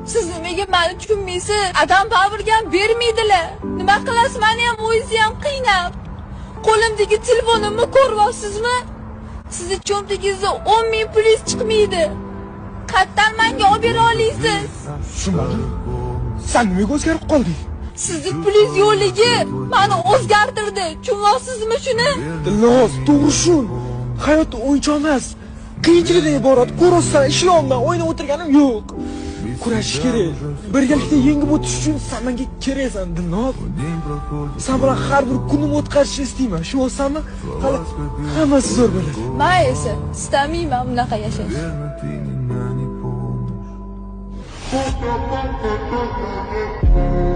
Siz nimaga meni tushunmaysiz? Adam bavrgan bermaydilar. Nima qilasiz? Meni ham o'zingiz ham qiynab. Qo'limdagi telefonimni ko'ryapsizmi? Sizni cho'ntagingizda 10 ming plyus chiqmaydi. Qayerdan menga olib bera olasiz? Tushunmadim. Sen nimaga o'zgarib qolding? Sizni plyus yo'ligi meni o'zgartirdi. Tushunyapsizmi shuni? Dilnoz, to'g'ri shun. Hayot o'yinchoq emas. Qiyinchilikdan iborat. Ko'rsan, ishlomdan o'ynab o'tirganim yo'q. Kurashish kerak. Birgalikda yengib o'tish uchun sen menga keraksan, Dilnoz. Sen bilan har bir kunim o'tkazishni istayman. Tushunyapsanmi? Hali hammasi zo'r bo'ladi. Men esa istamayman bunaqa yashashni. Thank you.